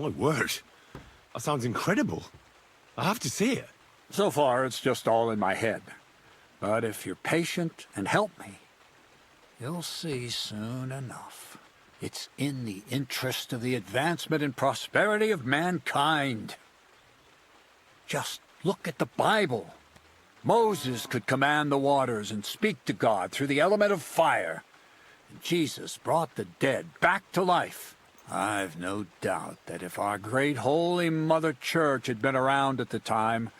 My word. That sounds incredible. I have to see it. So far, it's just all in my head. But if you're patient and help me, you'll see soon enough. It's in the interest of the advancement and prosperity of mankind. Just look at the Bible. Moses could command the waters and speak to God through the element of fire. And Jesus brought the dead back to life. I've no doubt that if our great Holy Mother Church had been around at the time,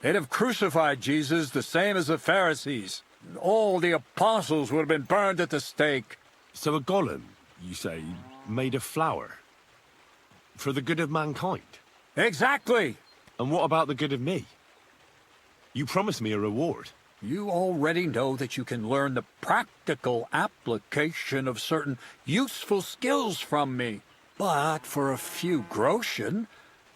they'd have crucified Jesus the same as the Pharisees. And all the apostles would have been burned at the stake. So a golem, you say, made of flour? For the good of mankind? Exactly! And what about the good of me? You promised me a reward. You already know that you can learn the practical application of certain useful skills from me. But for a few groschen,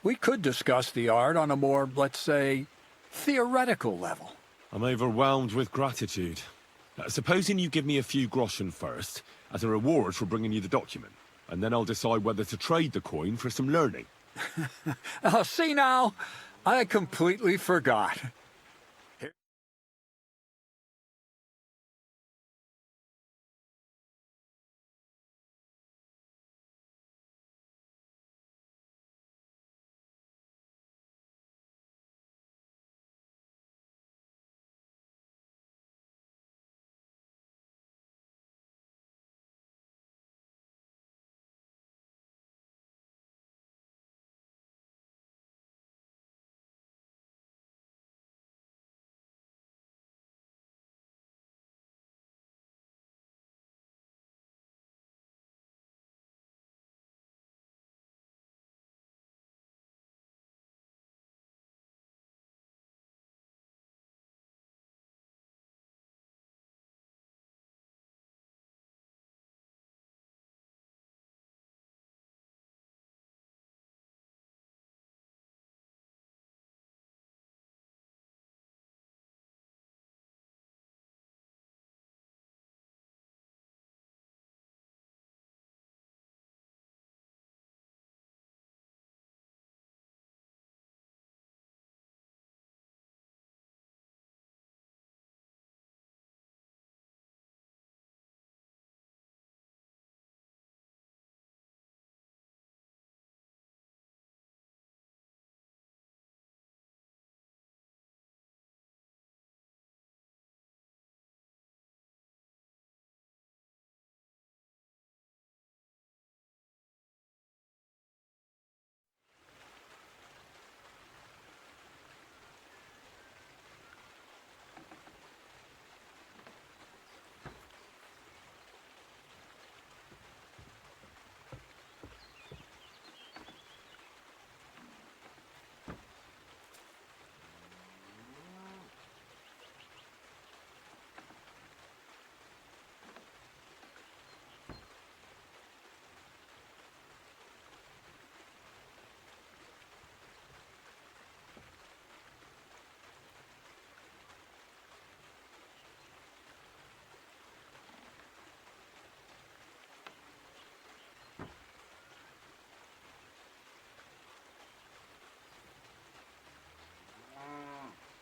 we could discuss the art on a more, let's say, theoretical level. I'm overwhelmed with gratitude. Supposing you give me a few groschen first, as a reward for bringing you the document, and then I'll decide whether to trade the coin for some learning. Oh, see now, I completely forgot.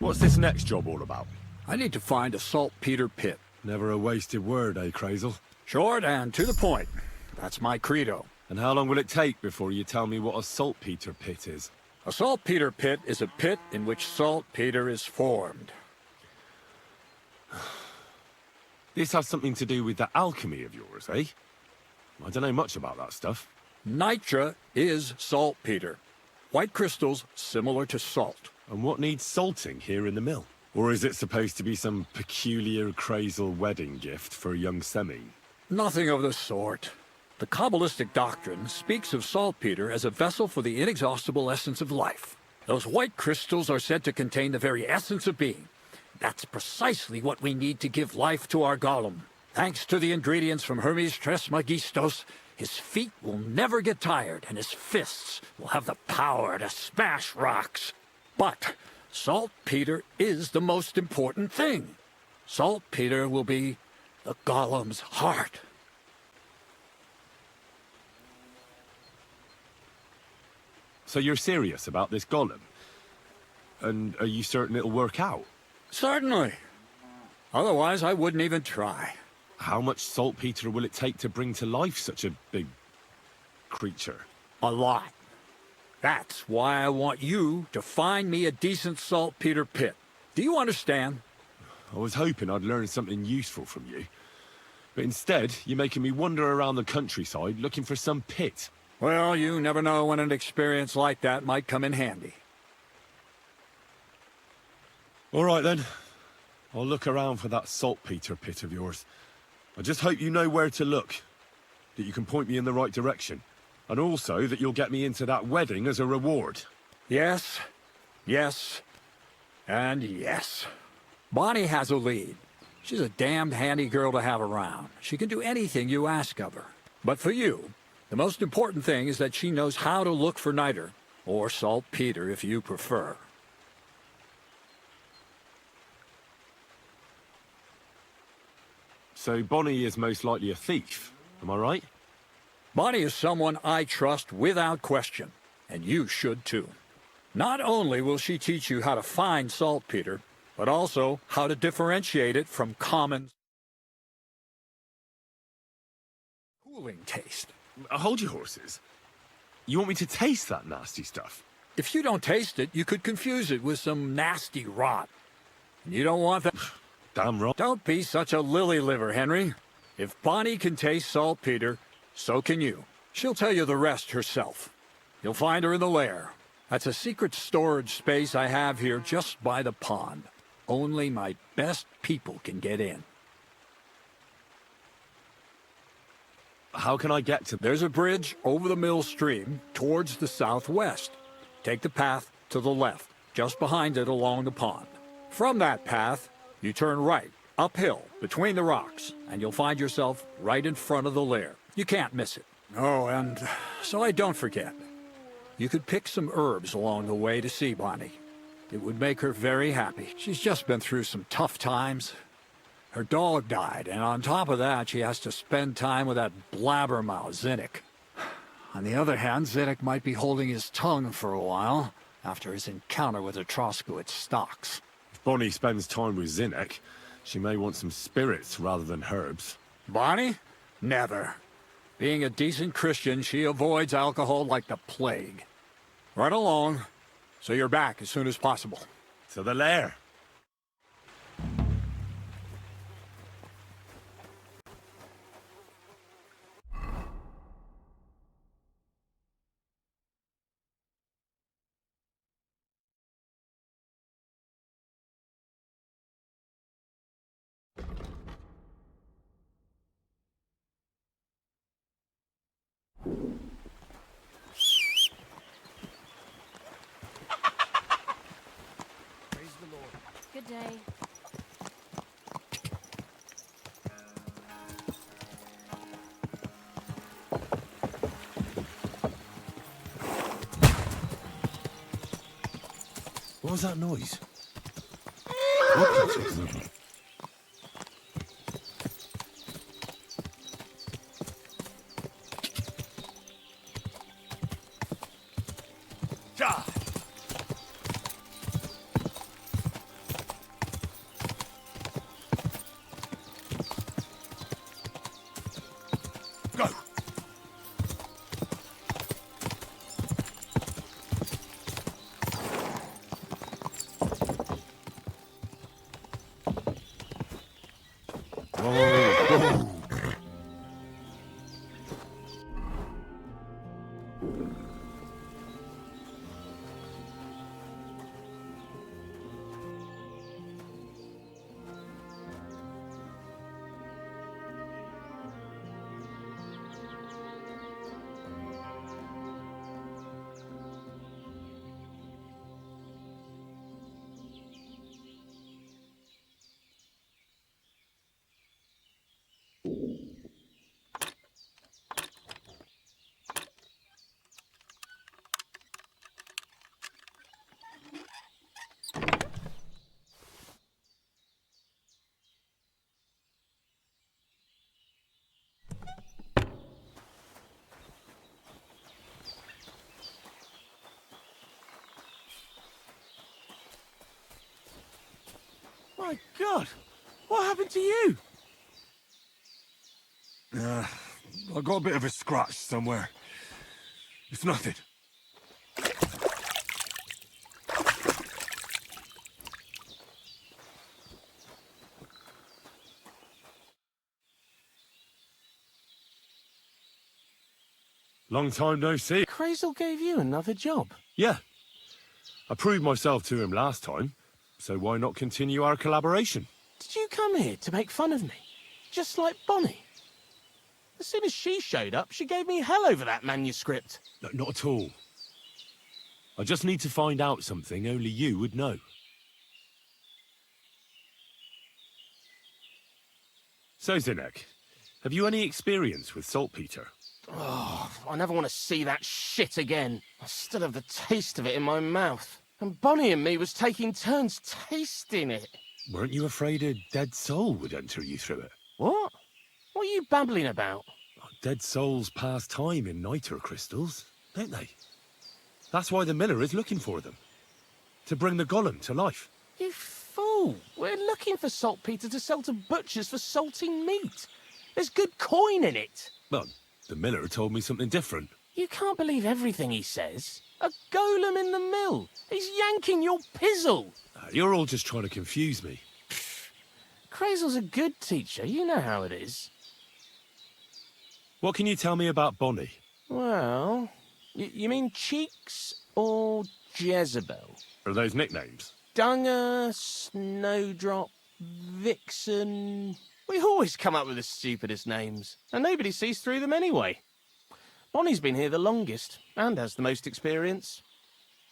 What's this next job all about? I need to find a saltpeter pit. Never a wasted word, eh, Crazel? Short and to the point. That's my credo. And how long will it take before you tell me what a saltpeter pit is? A saltpeter pit is a pit in which saltpeter is formed. This has something to do with that alchemy of yours, eh? I don't know much about that stuff. Nitra is saltpeter. White crystals similar to salt. And what needs salting here in the mill? Or is it supposed to be some peculiar Crazel wedding gift for a young Semine? Nothing of the sort. The Kabbalistic doctrine speaks of saltpeter as a vessel for the inexhaustible essence of life. Those white crystals are said to contain the very essence of being. That's precisely what we need to give life to our golem. Thanks to the ingredients from Hermes Trismegistos, his feet will never get tired and his fists will have the power to smash rocks. But saltpeter is the most important thing. Saltpeter will be the golem's heart. So you're serious about this golem? And are you certain it'll work out? Certainly. Otherwise, I wouldn't even try. How much saltpeter will it take to bring to life such a big creature? A lot. That's why I want you to find me a decent saltpeter pit. Do you understand? I was hoping I'd learn something useful from you. But instead, you're making me wander around the countryside looking for some pit. Well, you never know when an experience like that might come in handy. All right then. I'll look around for that saltpeter pit of yours. I just hope you know where to look. That you can point me in the right direction. And also that you'll get me into that wedding as a reward. Yes, yes, and yes. Bonnie has a lead. She's a damned handy girl to have around. She can do anything you ask of her. But for you, the most important thing is that she knows how to look for niter, or saltpeter if you prefer. So Bonnie is most likely a thief, am I right? Bonnie is someone I trust without question, and you should too. Not only will she teach you how to find saltpeter, but also how to differentiate it from common cooling taste. Hold your horses. You want me to taste that nasty stuff? If you don't taste it, you could confuse it with some nasty rot. And you don't want that. Damn right. Don't be such a lily liver, Henry. If Bonnie can taste saltpeter, so can you. She'll tell you the rest herself. You'll find her in the lair. That's a secret storage space I have here just by the pond. Only my best people can get in. How can I get to... There's a bridge over the mill stream towards the southwest. Take the path to the left, just behind it along the pond. From that path, you turn right, uphill, between the rocks, and you'll find yourself right in front of the lair. You can't miss it. Oh, and so I don't forget. You could pick some herbs along the way to see Bonnie. It would make her very happy. She's just been through some tough times. Her dog died, and on top of that, she has to spend time with that blabbermouth, Zinnik. On the other hand, Zinnik might be holding his tongue for a while after his encounter with the Troskowitz stocks. If Bonnie spends time with Zinnek, she may want some spirits rather than herbs. Bonnie? Never. Being a decent Christian, she avoids alcohol like the plague. Run along, so you're back as soon as possible. To the lair. Good day. What was that noise? What? My God, what happened to you? I got a bit of a scratch somewhere. It's nothing. Long time no see. Crazel gave you another job. Yeah. I proved myself to him last time, so why not continue our collaboration? Did you come here to make fun of me? Just like Bonnie? As soon as she showed up, she gave me hell over that manuscript. No, not at all. I just need to find out something only you would know. So, Zinek, have you any experience with saltpeter? Oh, I never want to see that shit again. I still have the taste of it in my mouth. And Bonnie and me was taking turns tasting it. Weren't you afraid a dead soul would enter you through it? What? What are you babbling about? Dead souls pass time in niter crystals, don't they? That's why the miller is looking for them. To bring the golem to life. You fool! We're looking for saltpeter to sell to butchers for salting meat. There's good coin in it. Well, the miller told me something different. You can't believe everything he says. A golem in the mill. He's yanking your pizzle. You're all just trying to confuse me. Crazel's a good teacher. You know how it is. What can you tell me about Bonnie? Well, you mean Cheeks or Jezebel? Are those nicknames? Dunger, Snowdrop, Vixen... We always come up with the stupidest names, and nobody sees through them anyway. Bonnie's been here the longest, and has the most experience.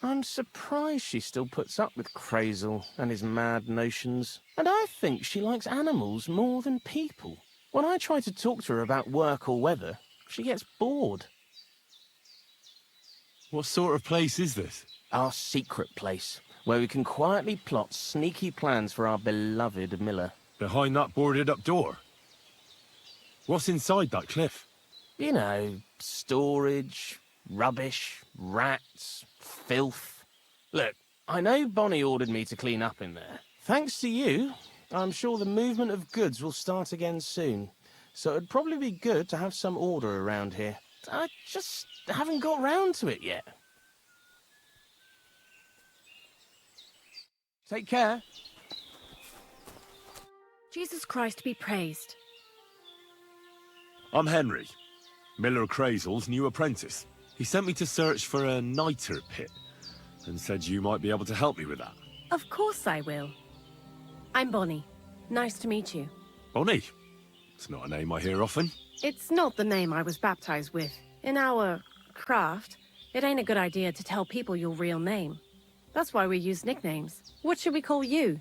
I'm surprised she still puts up with Crazel and his mad notions. And I think she likes animals more than people. When I try to talk to her about work or weather, she gets bored. What sort of place is this? Our secret place, where we can quietly plot sneaky plans for our beloved Miller. Behind that boarded-up door? What's inside that cliff? You know, storage, rubbish, rats, filth. Look, I know Bonnie ordered me to clean up in there. Thanks to you, I'm sure the movement of goods will start again soon. So it'd probably be good to have some order around here. I just haven't got round to it yet. Take care. Jesus Christ be praised. I'm Henry, Miller Crazel's new apprentice. He sent me to search for a niter pit, and said you might be able to help me with that. Of course I will. I'm Bonnie. Nice to meet you. Bonnie? It's not a name I hear often. It's not the name I was baptized with. In our craft, it ain't a good idea to tell people your real name. That's why we use nicknames. What should we call you?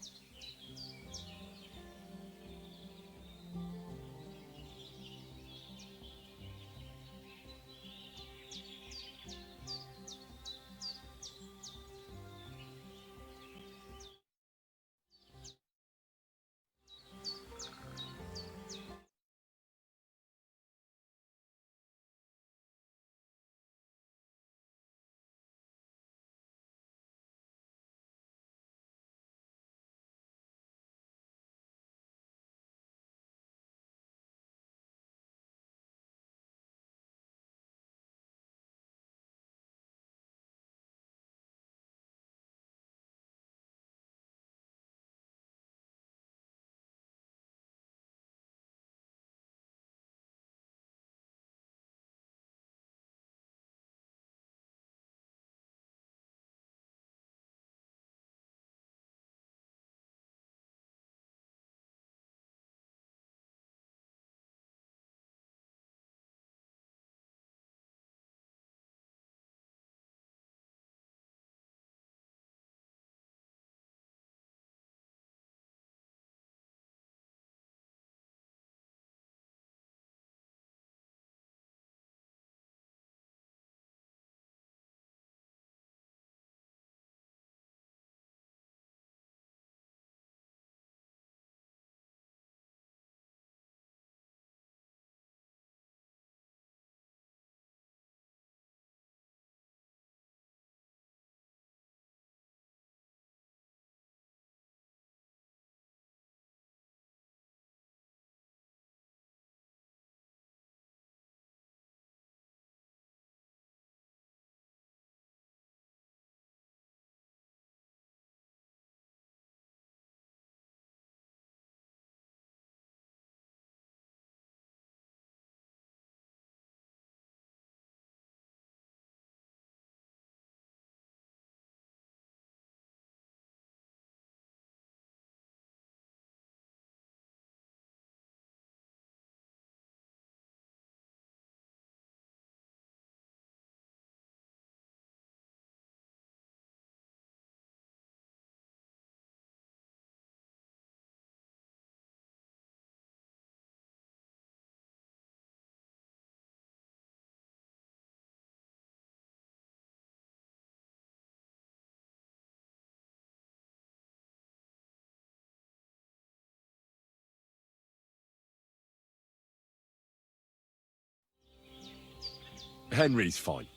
Henry's fine.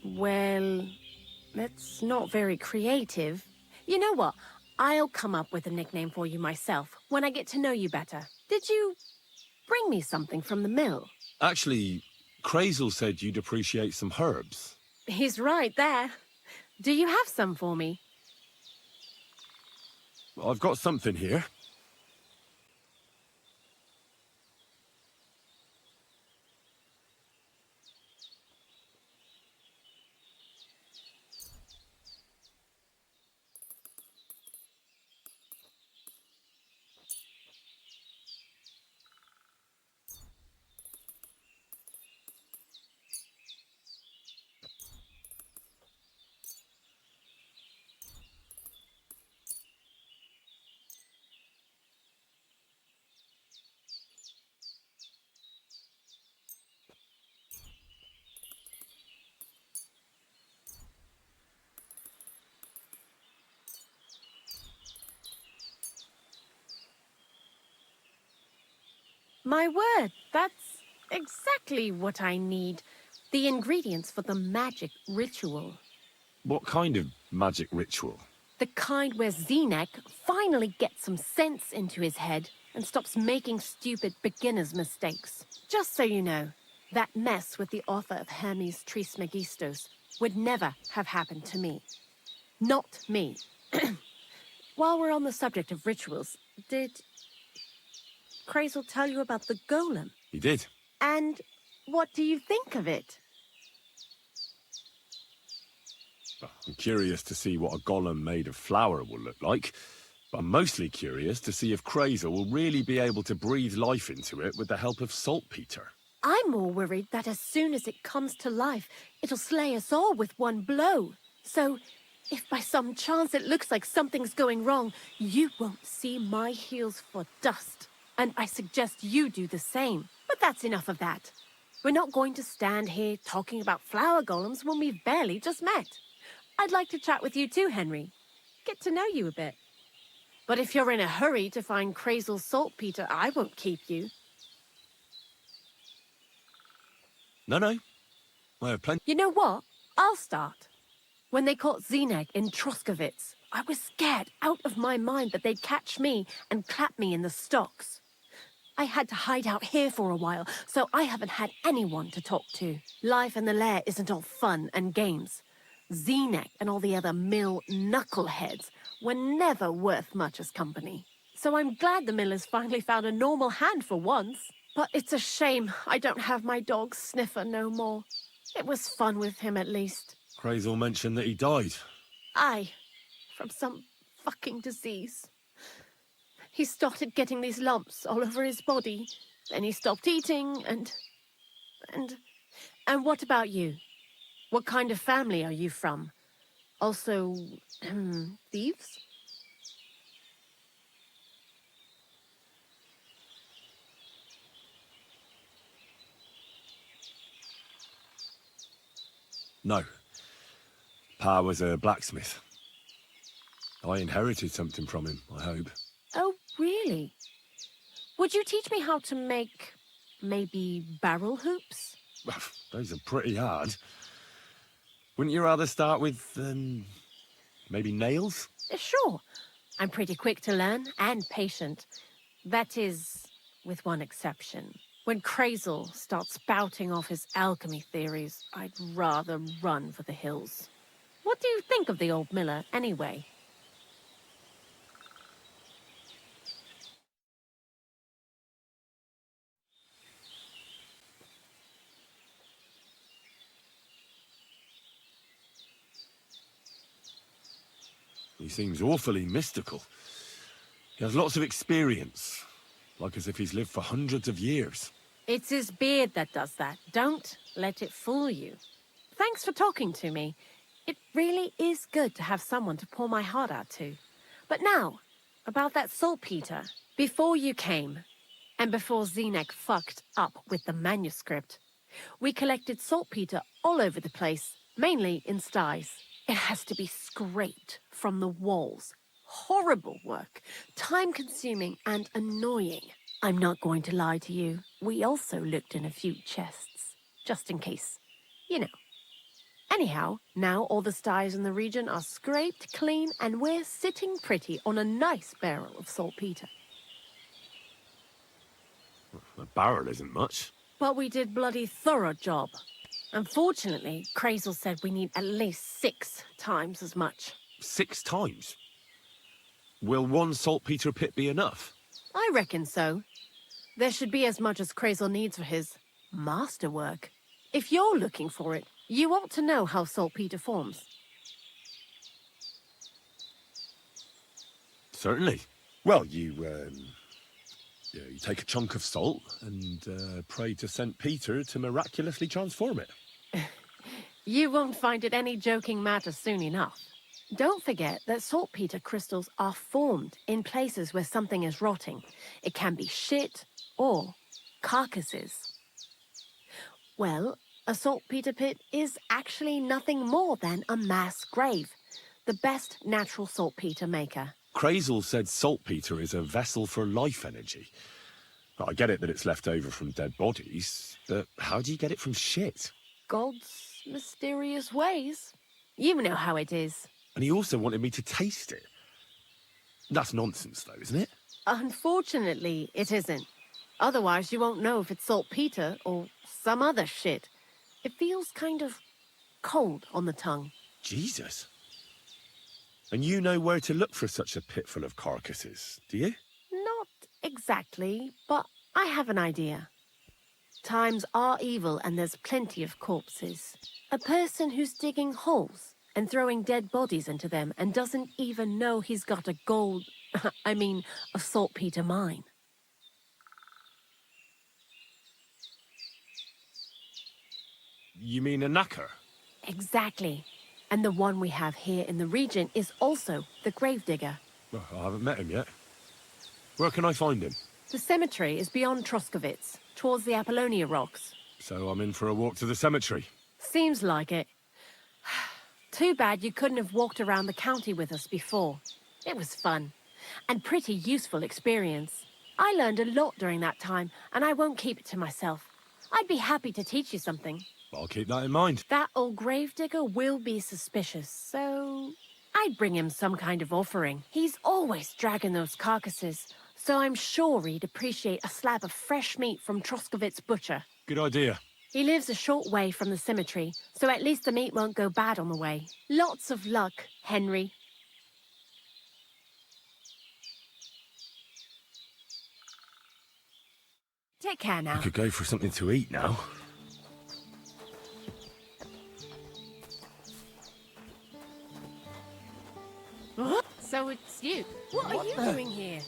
Well, that's not very creative. You know what? I'll come up with a nickname for you myself when I get to know you better. Did you bring me something from the mill? Actually, Crazel said you'd appreciate some herbs. He's right there. Do you have some for me? I've got something here. My word, that's exactly what I need. The ingredients for the magic ritual. What kind of magic ritual? The kind where Zenek finally gets some sense into his head and stops making stupid beginner's mistakes. Just so you know, that mess with the author of Hermes Trismegistos would never have happened to me. Not me. While we're on the subject of rituals, did Crazel tell you about the golem? He did. And what do you think of it? Well, I'm curious to see what a golem made of flour will look like, but I'm mostly curious to see if Crazel will really be able to breathe life into it with the help of saltpeter. I'm more worried that as soon as it comes to life, it'll slay us all with one blow. So, if by some chance it looks like something's going wrong, you won't see my heels for dust. And I suggest you do the same. But that's enough of that. We're not going to stand here talking about flower golems when we've barely just met. I'd like to chat with you too, Henry. Get to know you a bit. But if you're in a hurry to find Crazel's saltpeter, I won't keep you. No. I have plenty. You know what? I'll start. When they caught Zenek in Troskovitz, I was scared out of my mind that they'd catch me and clap me in the stocks. I had to hide out here for a while, so I haven't had anyone to talk to. Life in the lair isn't all fun and games. Zenek and all the other mill knuckleheads were never worth much as company. So I'm glad the millers finally found a normal hand for once. But it's a shame I don't have my dog Sniffer no more. It was fun with him at least. Crazel mentioned that he died. Aye, from some fucking disease. He started getting these lumps all over his body. Then he stopped eating and what about you? What kind of family are you from? Also, thieves? No. Pa was a blacksmith. I inherited something from him, I hope. Oh, really? Would you teach me how to make, maybe, barrel hoops? Well, those are pretty hard. Wouldn't you rather start with, maybe nails? Sure. I'm pretty quick to learn and patient. That is, with one exception. When Crazel starts spouting off his alchemy theories, I'd rather run for the hills. What do you think of the old miller, anyway? He seems awfully mystical. He has lots of experience, like as if he's lived for hundreds of years. It's his beard that does that. Don't let it fool you. Thanks for talking to me. It really is good to have someone to pour my heart out to. But now, about that saltpeter. Before you came, and before Zenek fucked up with the manuscript, we collected saltpeter all over the place, mainly in sties. It has to be scraped from the walls. Horrible work, time-consuming and annoying. I'm not going to lie to you. We also looked in a few chests, just in case. You know. Anyhow, now all the styes in the region are scraped clean and we're sitting pretty on a nice barrel of saltpeter. A barrel isn't much. But we did bloody thorough job. Unfortunately, Crazel said we need at least 6 times as much. 6 times? Will one saltpeter pit be enough? I reckon so. There should be as much as Crazel needs for his masterwork. If you're looking for it, you ought to know how saltpeter forms. Certainly. Well, you take a chunk of salt and pray to St. Peter to miraculously transform it. You won't find it any joking matter soon enough. Don't forget that saltpeter crystals are formed in places where something is rotting. It can be shit or carcasses. Well, a saltpeter pit is actually nothing more than a mass grave, the best natural saltpeter maker. Crazel said saltpeter is a vessel for life energy. I get it that it's left over from dead bodies, but how do you get it from shit? God's mysterious ways. You know how it is. And he also wanted me to taste it. That's nonsense, though, isn't it? Unfortunately, it isn't. Otherwise, you won't know if it's saltpeter or some other shit. It feels kind of cold on the tongue. Jesus. And you know where to look for such a pit full of carcasses, do you? Not exactly, but I have an idea. Times are evil and there's plenty of corpses. A person who's digging holes and throwing dead bodies into them and doesn't even know he's got a a saltpeter mine. You mean a knacker? Exactly. And the one we have here in the region is also the gravedigger. Well, I haven't met him yet. Where can I find him? The cemetery is beyond Troskovitz, towards the Apollonia rocks. So I'm in for a walk to the cemetery. Seems like it. Too bad you couldn't have walked around the county with us before. It was fun, and pretty useful experience. I learned a lot during that time, and I won't keep it to myself. I'd be happy to teach you something. I'll keep that in mind. That old gravedigger will be suspicious, so I'd bring him some kind of offering. He's always dragging those carcasses, so I'm sure he'd appreciate a slab of fresh meat from Troskovitz butcher. Good idea. He lives a short way from the cemetery, so at least the meat won't go bad on the way. Lots of luck, Henry. Take care now. I could go for something to eat now. So it's you. What are you doing here?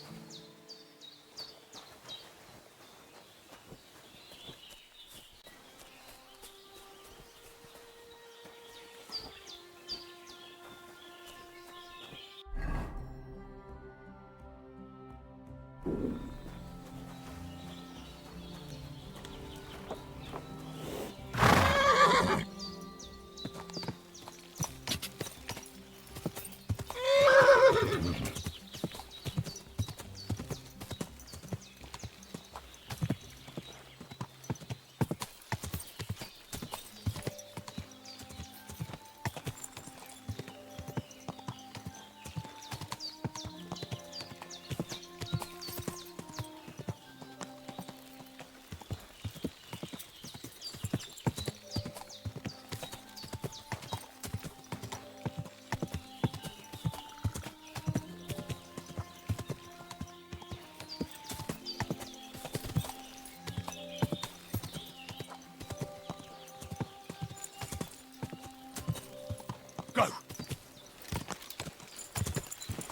Go!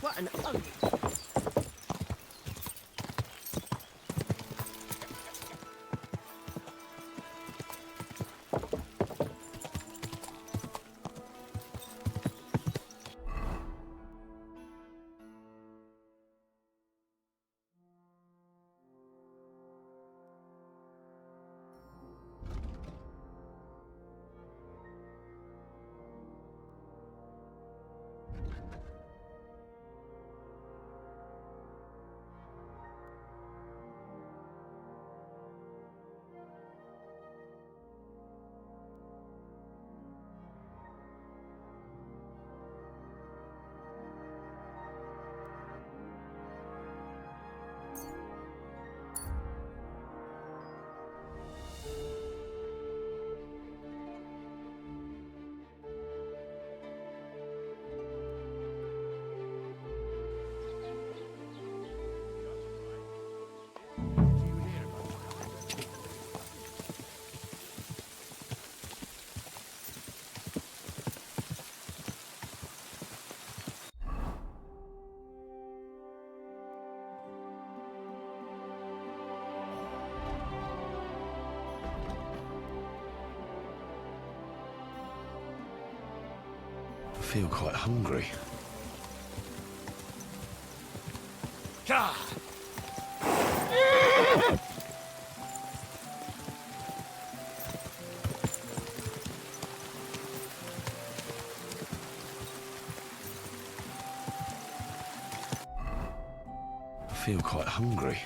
What an ugly... feel quite hungry. I feel quite hungry.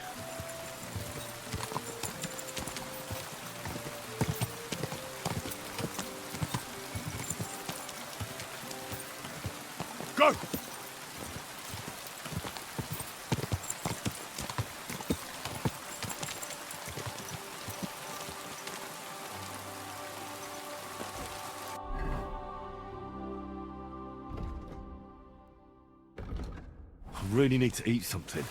Go! I really need to eat something.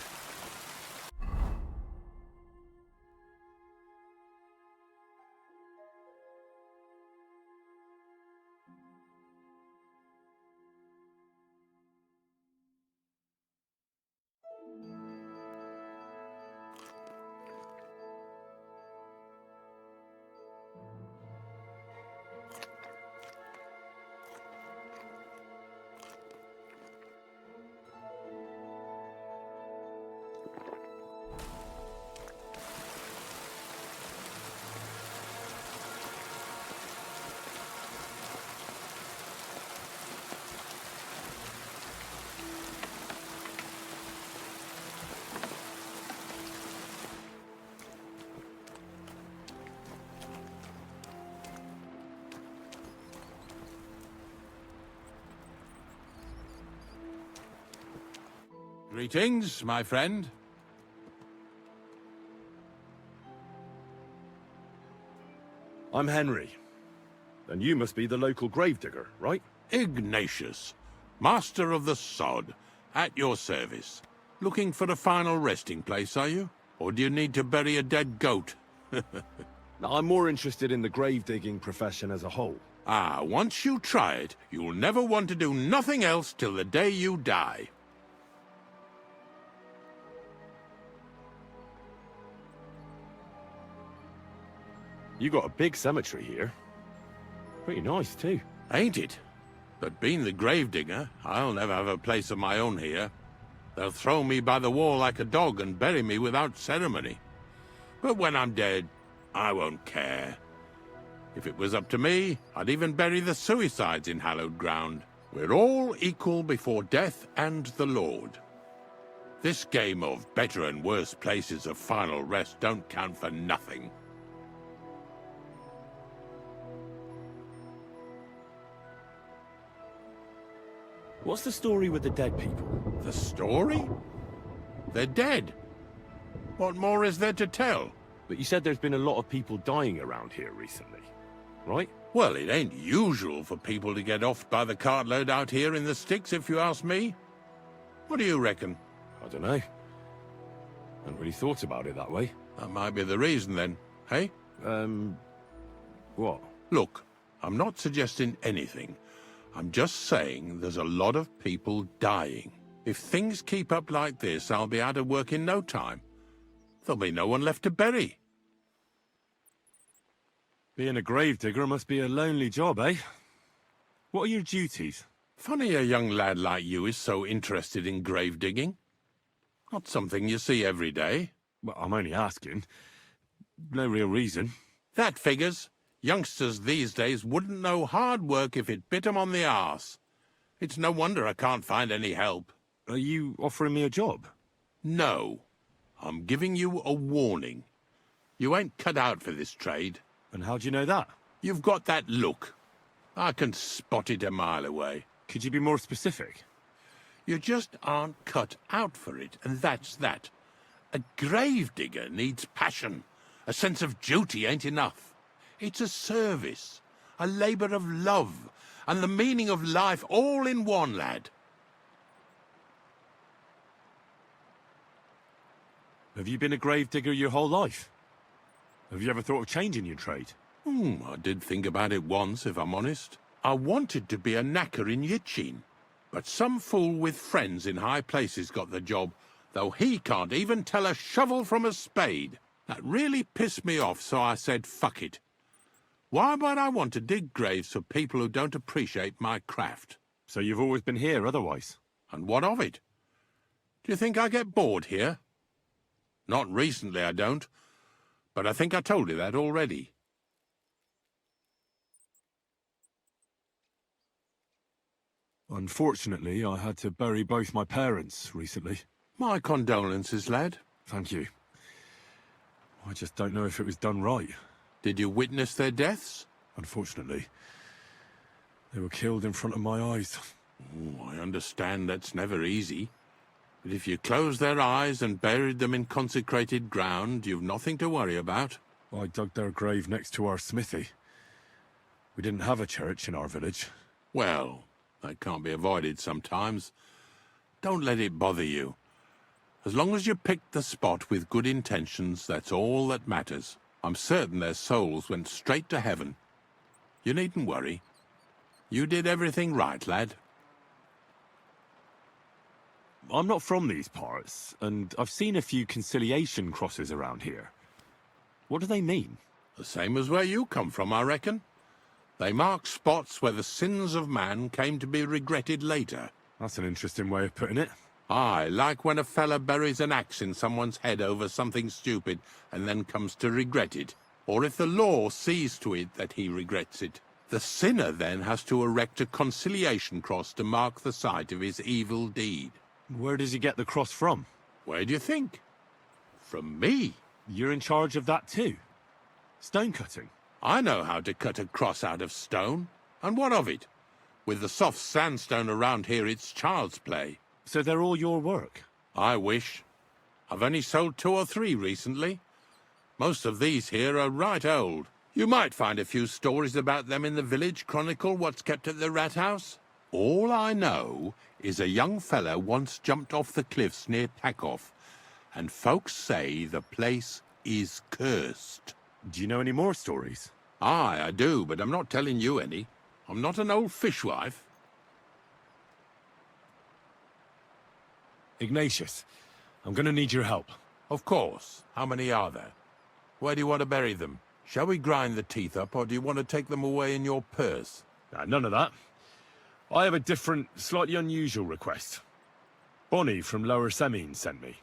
Greetings, my friend. I'm Henry. And you must be the local gravedigger, right? Ignatius, master of the sod, at your service. Looking for a final resting place, are you? Or do you need to bury a dead goat? I'm more interested in the grave-digging profession as a whole. Ah, once you try it, you'll never want to do nothing else till the day you die. You got a big cemetery here. Pretty nice, too. Ain't it? But being the gravedigger, I'll never have a place of my own here. They'll throw me by the wall like a dog and bury me without ceremony. But when I'm dead, I won't care. If it was up to me, I'd even bury the suicides in hallowed ground. We're all equal before death and the Lord. This game of better and worse places of final rest don't count for nothing. What's the story with the dead people? The story? They're dead. What more is there to tell? But you said there's been a lot of people dying around here recently, right? Well, it ain't usual for people to get offed by the cartload out here in the sticks, if you ask me. What do you reckon? I don't know. Hadn't really thought about it that way. That might be the reason, then, hey? What? Look, I'm not suggesting anything. I'm just saying there's a lot of people dying. If things keep up like this, I'll be out of work in no time. There'll be no one left to bury. Being a gravedigger must be a lonely job, eh? What are your duties? Funny a young lad like you is so interested in grave digging. Not something you see every day. Well, I'm only asking. No real reason. That figures. Youngsters these days wouldn't know hard work if it bit 'em on the arse. It's no wonder I can't find any help. Are you offering me a job? No. I'm giving you a warning. You ain't cut out for this trade. And how do you know that? You've got that look. I can spot it a mile away. Could you be more specific? You just aren't cut out for it, and that's that. A gravedigger needs passion. A sense of duty ain't enough. It's a service, a labour of love, and the meaning of life all in one, lad. Have you been a gravedigger your whole life? Have you ever thought of changing your trade? I did think about it once, if I'm honest. I wanted to be a knacker in Yitchin, but some fool with friends in high places got the job, though he can't even tell a shovel from a spade. That really pissed me off, so I said, fuck it. Why would I want to dig graves for people who don't appreciate my craft? So you've always been here otherwise? And what of it? Do you think I get bored here? Not recently, I don't. But I think I told you that already. Unfortunately, I had to bury both my parents recently. My condolences, lad. Thank you. I just don't know if it was done right. Did you witness their deaths? Unfortunately. They were killed in front of my eyes. Oh, I understand that's never easy. But if you closed their eyes and buried them in consecrated ground, you've nothing to worry about. I dug their grave next to our smithy. We didn't have a church in our village. Well, that can't be avoided sometimes. Don't let it bother you. As long as you picked the spot with good intentions, that's all that matters. I'm certain their souls went straight to heaven. You needn't worry. You did everything right, lad. I'm not from these parts, and I've seen a few conciliation crosses around here. What do they mean? The same as where you come from, I reckon. They mark spots where the sins of man came to be regretted later. That's an interesting way of putting it. Aye, like when a fella buries an axe in someone's head over something stupid and then comes to regret it. Or if the law sees to it that he regrets it. The sinner then has to erect a conciliation cross to mark the site of his evil deed. Where does he get the cross from? Where do you think? From me. You're in charge of that too? Stone cutting? I know how to cut a cross out of stone. And what of it? With the soft sandstone around here, it's child's play. So they're all your work? I wish. I've only sold 2 or 3 recently. Most of these here are right old. You might find a few stories about them in the village chronicle what's kept at the rat house. All I know is a young fella once jumped off the cliffs near Takoff, and folks say the place is cursed. Do you know any more stories? Aye, I do, but I'm not telling you any. I'm not an old fishwife. Ignatius, I'm gonna need your help. Of course. How many are there? Where do you want to bury them? Shall we grind the teeth up, or do you want to take them away in your purse? None of that. I have a different, slightly unusual request. Bonnie from Lower Semine sent me.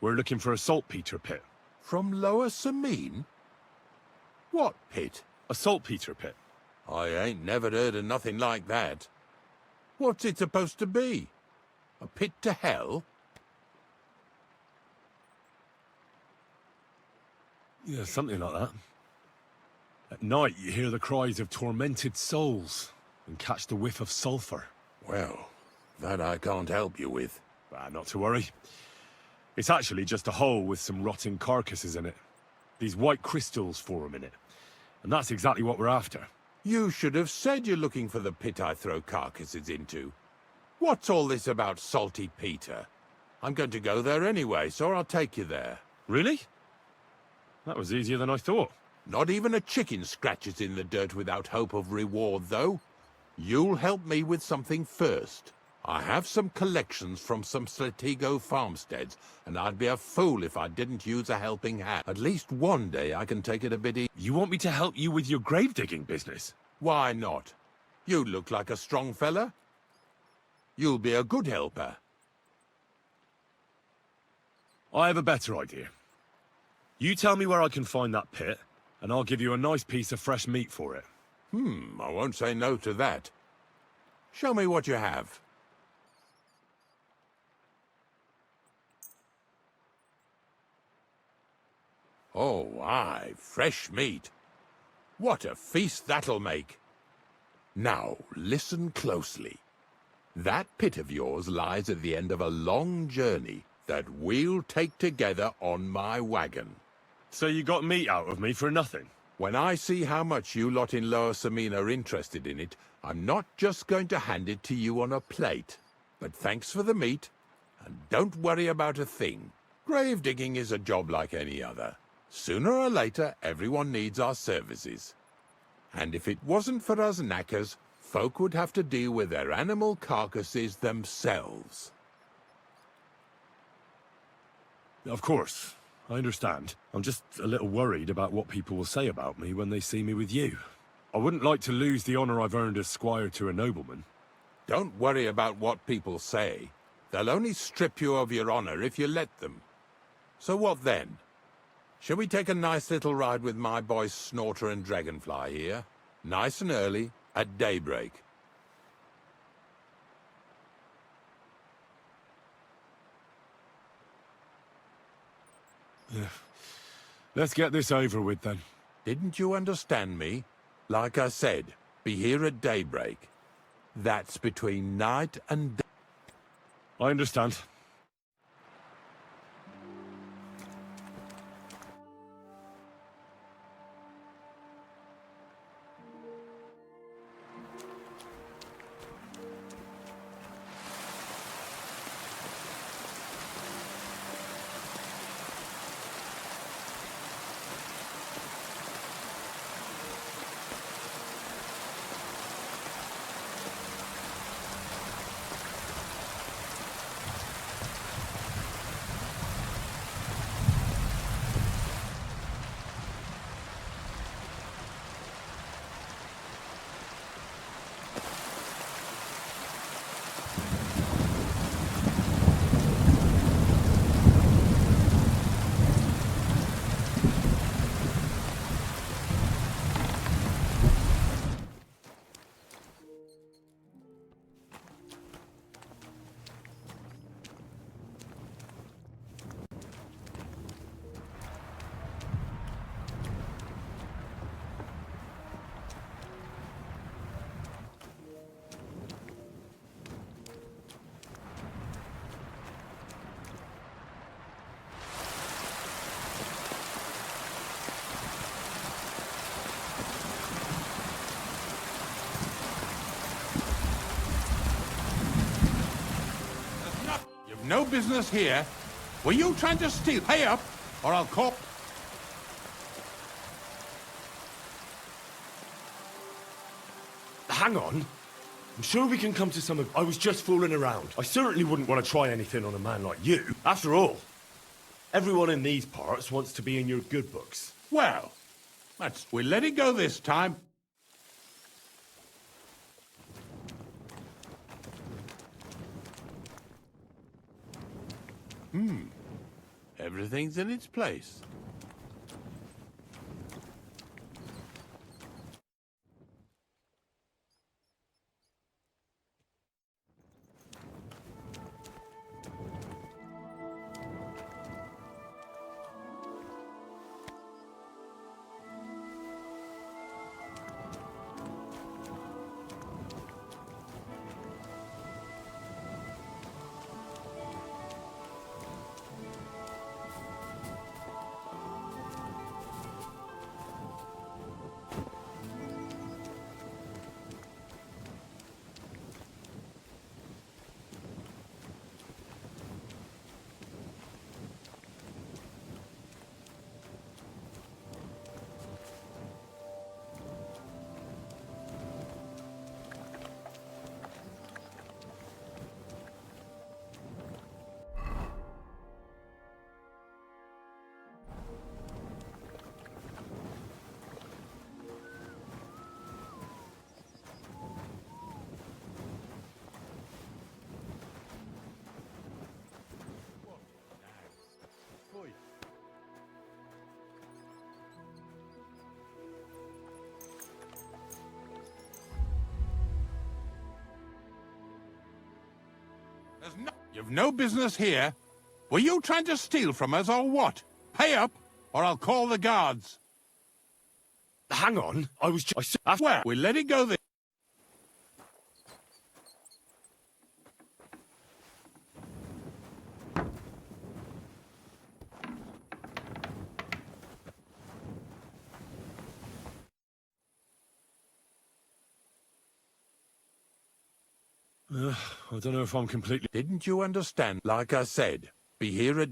We're looking for a saltpeter pit. From Lower Semine? What pit? A saltpeter pit. I ain't never heard of nothing like that. What's it supposed to be? A pit to hell? Yeah, something like that. At night, you hear the cries of tormented souls and catch the whiff of sulphur. Well, that I can't help you with. Not to worry. It's actually just a hole with some rotting carcasses in it. These white crystals form in it. And that's exactly what we're after. You should have said you're looking for the pit I throw carcasses into. What's all this about Salty Peter? I'm going to go there anyway, so I'll take you there. Really? That was easier than I thought. Not even a chicken scratches in the dirt without hope of reward, though. You'll help me with something first. I have some collections from some Slatigo farmsteads, and I'd be a fool if I didn't use a helping hand. At least one day I can take it a bit easy. You want me to help you with your grave-digging business? Why not? You look like a strong fella. You'll be a good helper. I have a better idea. You tell me where I can find that pit, and I'll give you a nice piece of fresh meat for it. I won't say no to that. Show me what you have. Oh, aye, fresh meat. What a feast that'll make. Now, listen closely. That pit of yours lies at the end of a long journey that we'll take together on my wagon. So you got meat out of me for nothing? When I see how much you lot in Lower Semine are interested in it, I'm not just going to hand it to you on a plate. But thanks for the meat, and don't worry about a thing. Grave digging is a job like any other. Sooner or later, everyone needs our services. And if it wasn't for us knackers, folk would have to deal with their animal carcasses themselves. Of course, I understand. I'm just a little worried about what people will say about me when they see me with you. I wouldn't like to lose the honor I've earned as squire to a nobleman. Don't worry about what people say. They'll only strip you of your honor if you let them. So what then? Shall we take a nice little ride with my boys Snorter and Dragonfly here? Nice and early, at daybreak. Let's get this over with then. Didn't you understand me? Like I said, be here at daybreak. That's between night and day. I understand. You've no business here. Were you trying to steal? Pay up, or I'll call... Hang on. I'm sure we can come to some... I was just fooling around. I certainly wouldn't want to try anything on a man like you. After all, everyone in these parts wants to be in your good books. Well, we'll let it go this time. Everything's in its place. You've no business here. Were you trying to steal from us or what? Pay up, or I'll call the guards. Hang on. I was just... Well, we'll let it go this... I don't know if I'm completely... Didn't you understand? Like I said, be here at...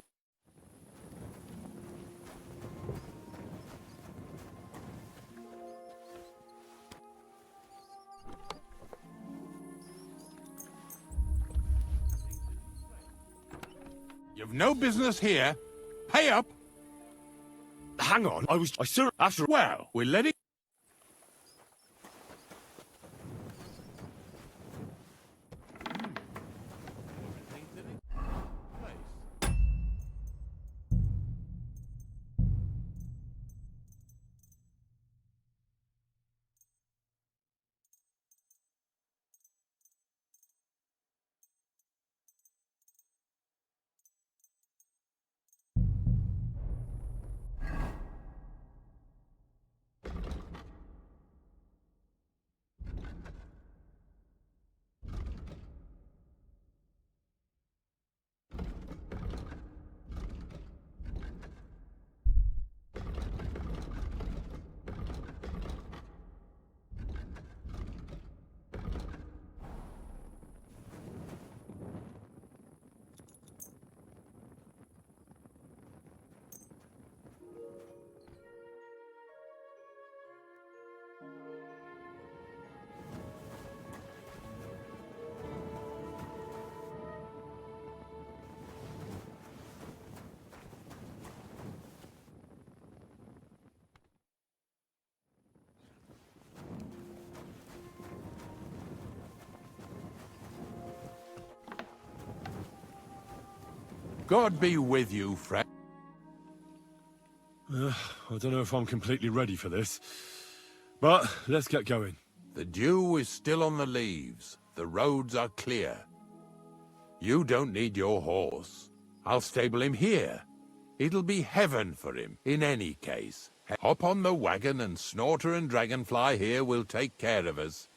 You've no business here. Pay up. Hang on. After... Well, we'll let it... God be with you, friend. I don't know if I'm completely ready for this. But let's get going. The dew is still on the leaves. The roads are clear. You don't need your horse. I'll stable him here. It'll be heaven for him, in any case. Hop on the wagon and Snorter and Dragonfly here will take care of us.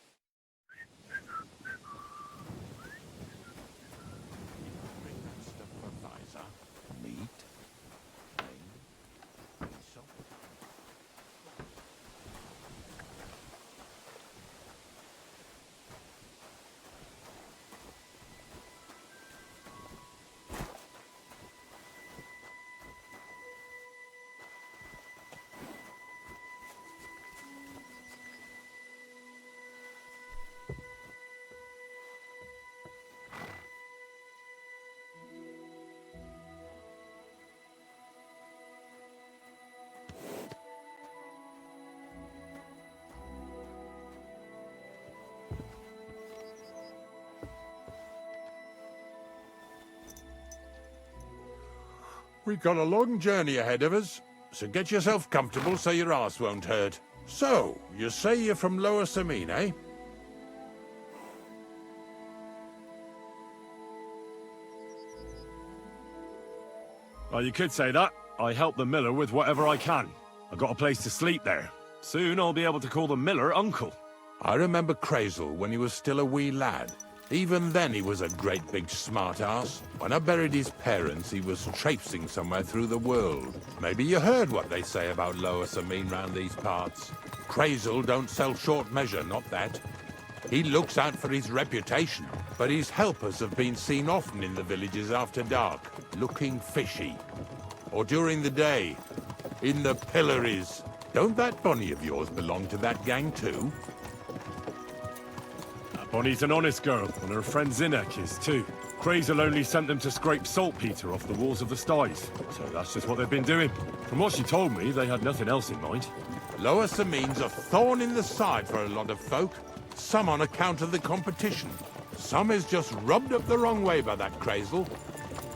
We've got a long journey ahead of us, so get yourself comfortable so your arse won't hurt. So, you say you're from Lower Samine, eh? Well, you could say that. I help the miller with whatever I can. I got a place to sleep there. Soon I'll be able to call the miller uncle. I remember Crazel when he was still a wee lad. Even then he was a great big smart-ass. When I buried his parents, he was traipsing somewhere through the world. Maybe you heard what they say about Lower Samine round these parts. Crazel don't sell short measure, not that. He looks out for his reputation, but his helpers have been seen often in the villages after dark, looking fishy. Or during the day, in the pillories. Don't that Bonnie of yours belong to that gang too? Bonnie's an honest girl, and her friend Zinek is too. Crazel only sent them to scrape saltpeter off the walls of the sties, so that's just what they've been doing. From what she told me, they had nothing else in mind. Lower Samine's a thorn in the side for a lot of folk. Some on account of the competition. Some is just rubbed up the wrong way by that Crazel.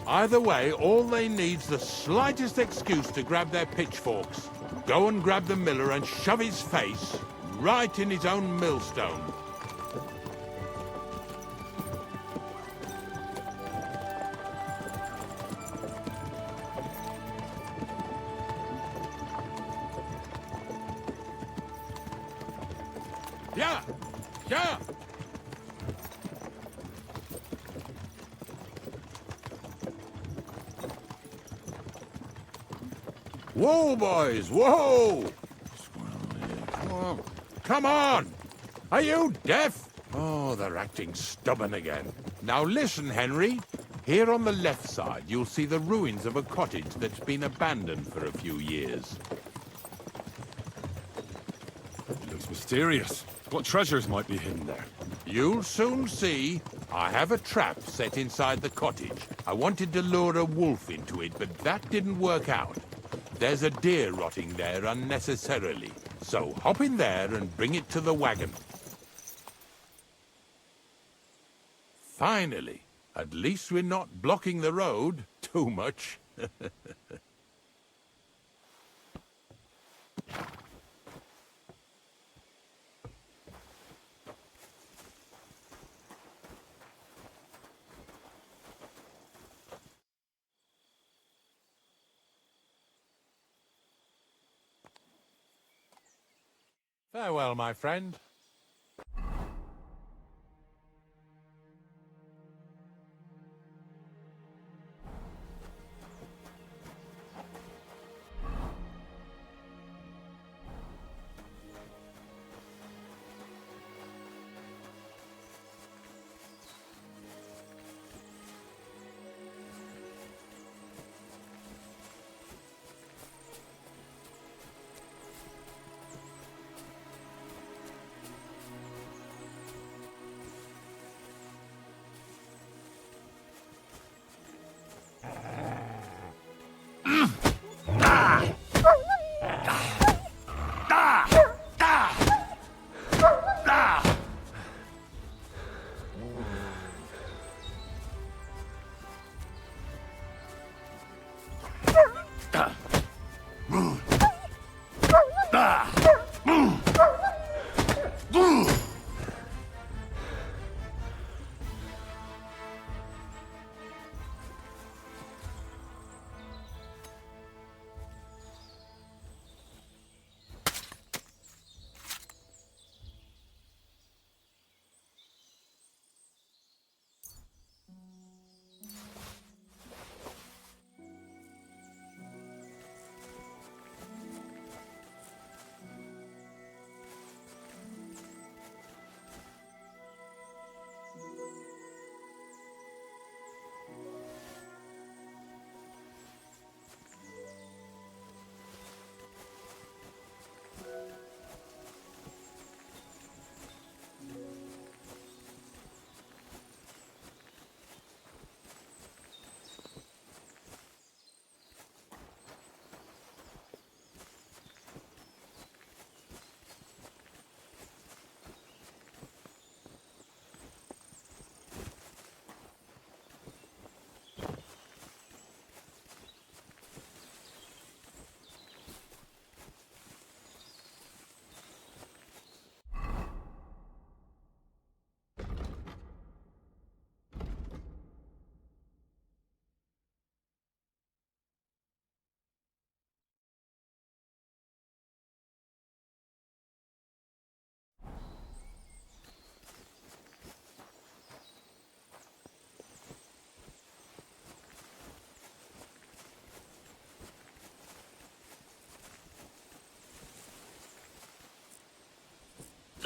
Either way, all they need's the slightest excuse to grab their pitchforks. Go and grab the miller and shove his face right in his own millstone. Yeah! Yeah! Whoa, boys! Whoa! Come on. Come on! Are you deaf? Oh, they're acting stubborn again. Now listen, Henry. Here on the left side, you'll see the ruins of a cottage that's been abandoned for a few years. It looks mysterious. What treasures might be hidden there? You'll soon see. I have a trap set inside the cottage. I wanted to lure a wolf into it, but that didn't work out. There's a deer rotting there unnecessarily. So hop in there and bring it to the wagon. Finally. At least we're not blocking the road too much. Farewell, my friend.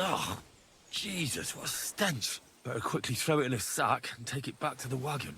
Oh, Jesus, what a stench. Better quickly throw it in a sack and take it back to the wagon.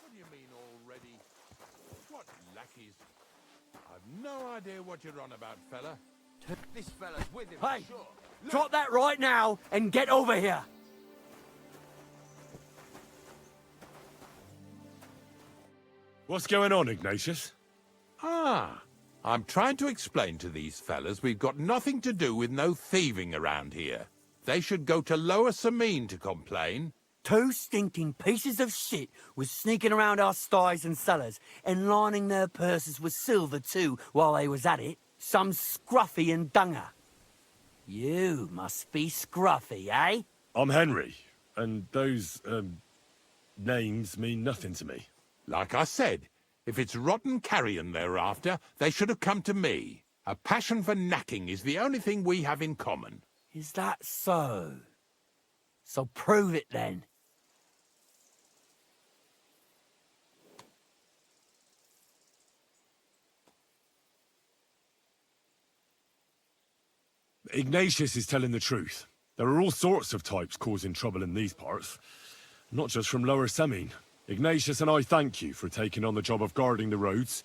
What do you mean already? What lackeys? I've no idea what you're on about, fella. This fella's with him, Hey, sure. drop that right now and get over here. What's going on, Ignatius? Ah, I'm trying to explain to these fellas we've got nothing to do with no thieving around here. They should go to Lower Samine to complain. 2 stinking pieces of shit was sneaking around our sties and cellars and lining their purses with silver too while they was at it. Some scruffy and dunger. You must be scruffy, eh? I'm Henry, and those, names mean nothing to me. Like I said, if it's rotten carrion they're after, they should have come to me. A passion for knacking is the only thing we have in common. Is that so? So prove it then. Ignatius is telling the truth. There are all sorts of types causing trouble in these parts, not just from Lower Samine. Ignatius and I thank you for taking on the job of guarding the roads,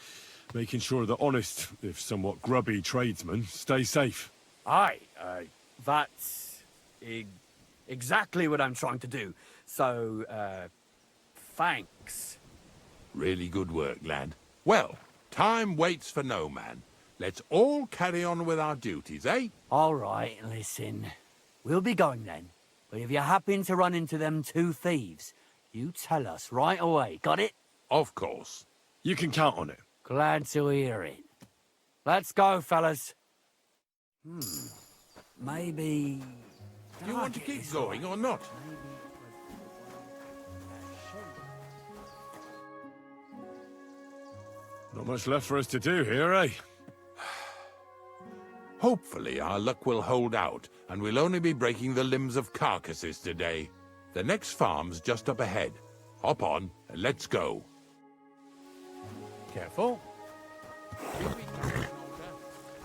making sure that honest, if somewhat grubby tradesmen stay safe. Aye, that's exactly what I'm trying to do. So, thanks. Really good work, lad. Well, time waits for no man. Let's all carry on with our duties, eh? All right, listen. We'll be going then. But if you happen to run into them 2 thieves, you tell us right away, got it? Of course. You can count on it. Glad to hear it. Let's go, fellas. Maybe... Do you want to keep going or not? Not much left for us to do here, eh? Hopefully our luck will hold out, and we'll only be breaking the limbs of carcasses today. The next farm's just up ahead. Hop on, and let's go. Careful. You'll be fine, Walter.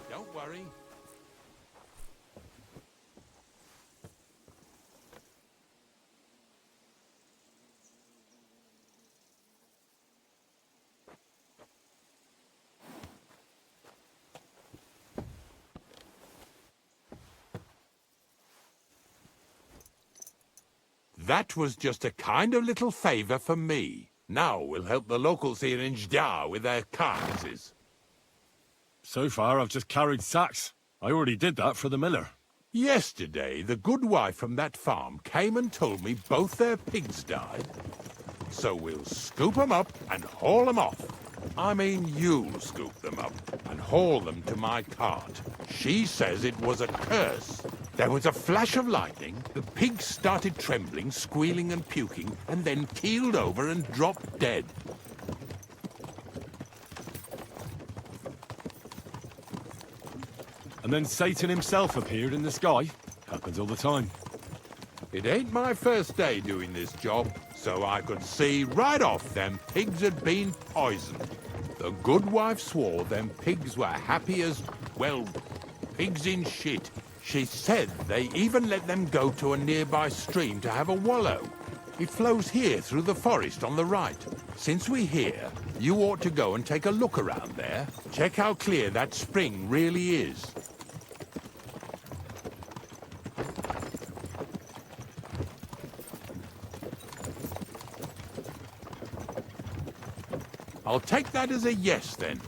Don't worry. That was just a kind of little favor for me. Now we'll help the locals here in Jda with their carcasses. So far, I've just carried sacks. I already did that for the miller. Yesterday, the good wife from that farm came and told me both their pigs died. So we'll scoop them up and haul them off. I mean, you'll scoop them up and haul them to my cart. She says it was a curse. There was a flash of lightning, the pigs started trembling, squealing and puking, and then keeled over and dropped dead. And then Satan himself appeared in the sky. Happens all the time. It ain't my first day doing this job, so I could see right off them pigs had been poisoned. The good wife swore them pigs were happy as, well, pigs in shit. She said they even let them go to a nearby stream to have a wallow. It flows here through the forest on the right. Since we're here, you ought to go and take a look around there. Check how clear that spring really is. I'll take that as a yes, then.